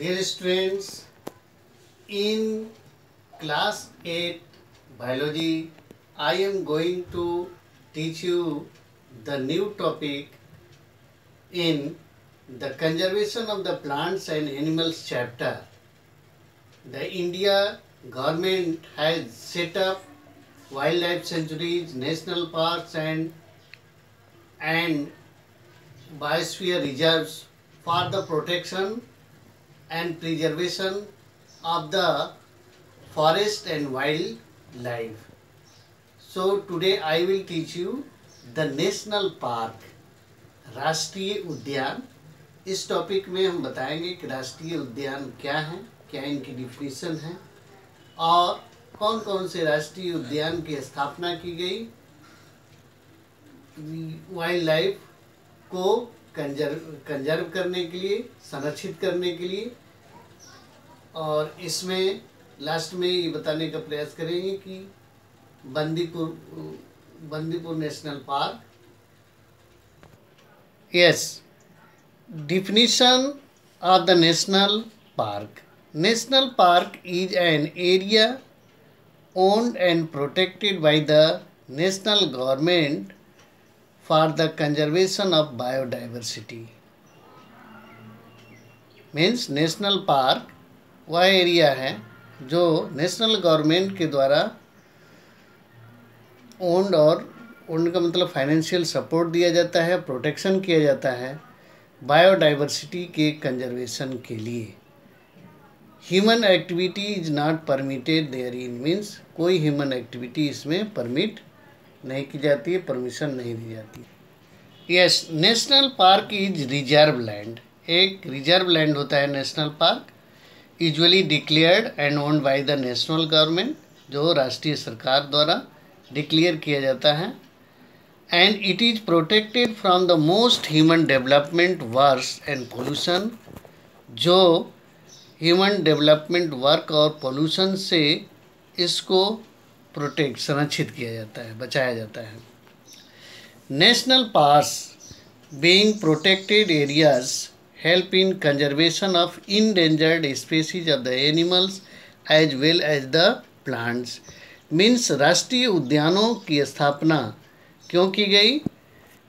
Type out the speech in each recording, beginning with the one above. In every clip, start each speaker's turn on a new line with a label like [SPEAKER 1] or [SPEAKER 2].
[SPEAKER 1] Dear students, in class 8 biology, I am going to teach you the new topic in the conservation of the plants and animals chapter. The India government has set up wildlife sanctuaries, national parks and biosphere reserves for the protection and preservation of the forest and wildlife. So today I will teach you the national park, राष्ट्रीय उद्यान. इस topic में हम बताएंगे कि राष्ट्रीय उद्यान क्या है, क्या इनकी डिफिनीशन है और कौन कौन से राष्ट्रीय उद्यान की स्थापना की गई वाइल्ड लाइफ को कंजर्व करने के लिए, संरक्षित करने के लिए. और इसमें लास्ट में ये बताने का प्रयास करेंगे कि Bandipur national park. Yes, definition of the national park. National park is an area owned and protected by the national government for the conservation of biodiversity. Means national park वह एरिया है जो नेशनल गवर्नमेंट के द्वारा owned का मतलब financial support दिया जाता है, प्रोटेक्शन किया जाता है बायोडाइवर्सिटी के कंजर्वेशन के लिए. Human activity is not permitted there in. Means कोई ह्यूमन एक्टिविटी इसमें परमिट नहीं की जाती है, परमिशन नहीं दी जाती. Yes, national park is reserve land. एक रिजर्व लैंड होता है national park, usually declared and owned by the national government, जो राष्ट्रीय सरकार द्वारा डिक्लेयर किया जाता है. And it is protected from the most human development works and pollution. जो ह्यूमन डेवलपमेंट वर्क और पोल्यूशन से इसको संरक्षित किया जाता है, बचाया जाता है. National parks being protected areas help in conservation of endangered species of the animals as well as the plants. Means राष्ट्रीय उद्यानों की स्थापना क्यों की गई?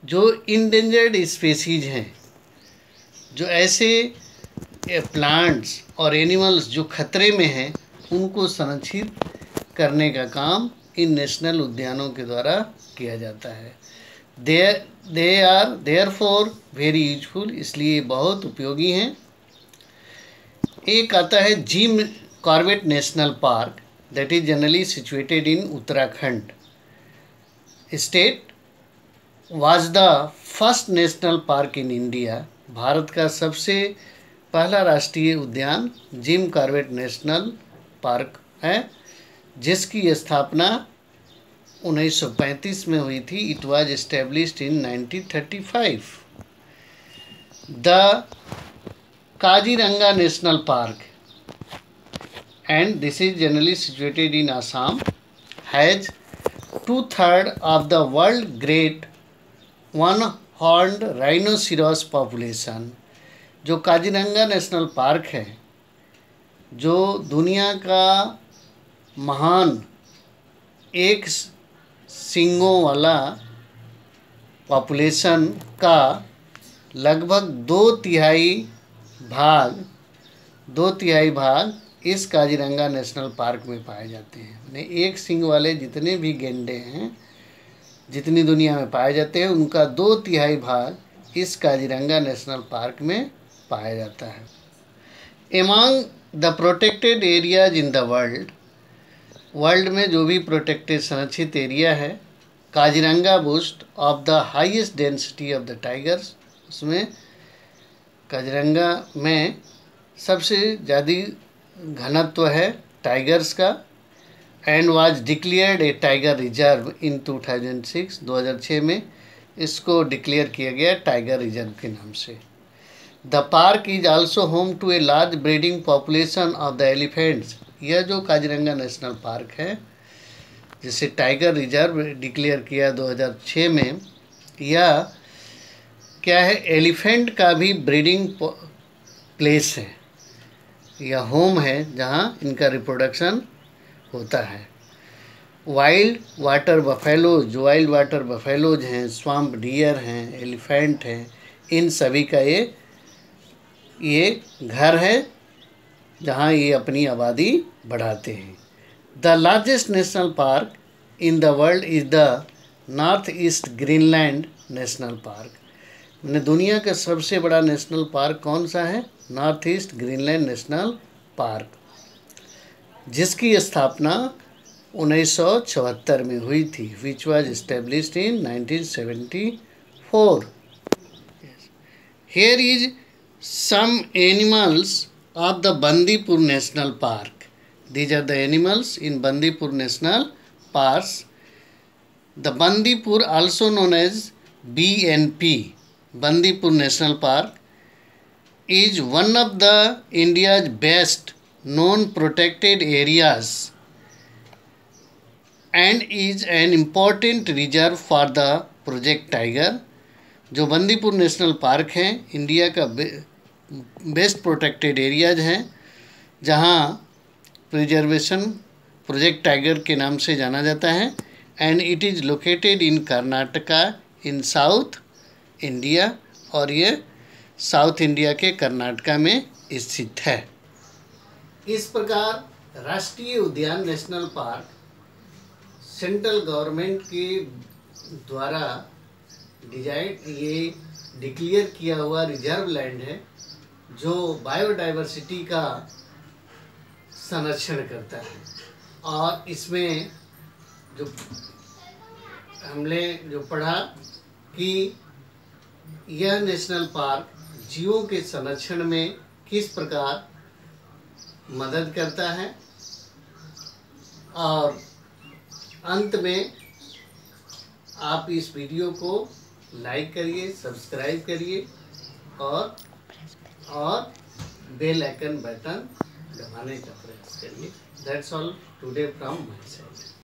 [SPEAKER 1] जो endangered species हैं, जो ऐसे प्लांट्स और एनिमल्स जो खतरे में हैं, उनको संरक्षित करने का काम इन नेशनल उद्यानों के द्वारा किया जाता है. They are therefore very useful. इसलिए बहुत उपयोगी हैं. एक आता है Jim Corbett national park, that is generally situated in Uttarakhand state. Was the first national park in India. Bharat का सबसे पहला राष्ट्रीय उद्यान जिम कॉर्बेट नेशनल पार्क है, जिसकी स्थापना 1935 में हुई थी. It was established in 1935. The Kaziranga national park, and this is generally situated in Assam, has 2/3 of the world great one horned rhinoceros population. जो काजीरंगा नेशनल पार्क है, जो दुनिया का महान एक सींगों वाला पॉपुलेशन का लगभग 2/3 भाग इस काजीरंगा नेशनल पार्क में पाए जाते हैं. यानी एक सींग वाले जितने भी गैंडे हैं, जितनी दुनिया में पाए जाते हैं, उनका 2/3 भाग इस काजीरंगा नेशनल पार्क में पाया जाता है. Among the protected areas in the world में जो भी प्रोटेक्टेड संरक्षित एरिया है, Kaziranga boast of the highest density of the tigers. उसमें काजीरंगा में सबसे ज़्यादा घनत्व है टाइगर्स का. And was declared A tiger reserve in 2006 में इसको डिक्लेयर किया गया टाइगर रिजर्व के नाम से. The park is also home to a large breeding population of the elephants. यह जो काजीरंगा नेशनल पार्क है, जिसे टाइगर रिजर्व डिक्लेयर किया 2006 में, यह क्या है, एलिफेंट का भी ब्रीडिंग प्लेस है. या होम है जहाँ इनका रिप्रोडक्शन होता है। वाइल्ड वाटर बफेलोज, जो वाइल्ड वाटर बफेलोज हैं, स्वाम्प डियर हैं, एलिफेंट हैं, इन सभी का ये घर है जहाँ ये अपनी आबादी बढ़ाते हैं। The largest national park in the world is the north east Greenland national park. मैंने दुनिया का सबसे बड़ा नेशनल पार्क कौन सा है? North east Greenland national park, जिसकी स्थापना 1974 में हुई थी, which was established in 1974। Here is some animals of the Bandipur National Park. These are the animals in Bandipur National Parks. The Bandipur, also known as BNP, Bandipur National Park, is one of the India's best known protected areas and is an important reserve for the Project Tiger. जो Bandipur national park हैं, India का best protected areas हैं, जहां preservation project tiger के नाम से जाना जाता है। And it is located in Karnataka in south India, और ये साउथ इंडिया के कर्नाटका में स्थित है। इस प्रकार राष्ट्रीय उद्यान नेशनल पार्क सेंट्रल गवर्नमेंट के द्वारा ये डिक्लेयर किया हुआ रिजर्व लैंड है, जो बायोडाइवर्सिटी का संरक्षण करता है। और इसमें जो हमने जो पढ़ा कि यह नेशनल पार्क जीवों के संरक्षण में किस प्रकार मदद करता है। और अंत में आप इस वीडियो को लाइक करिए, सब्सक्राइब करिए और बेल आइकन बटन दबाने का प्रयास करिए। That's all today from my side.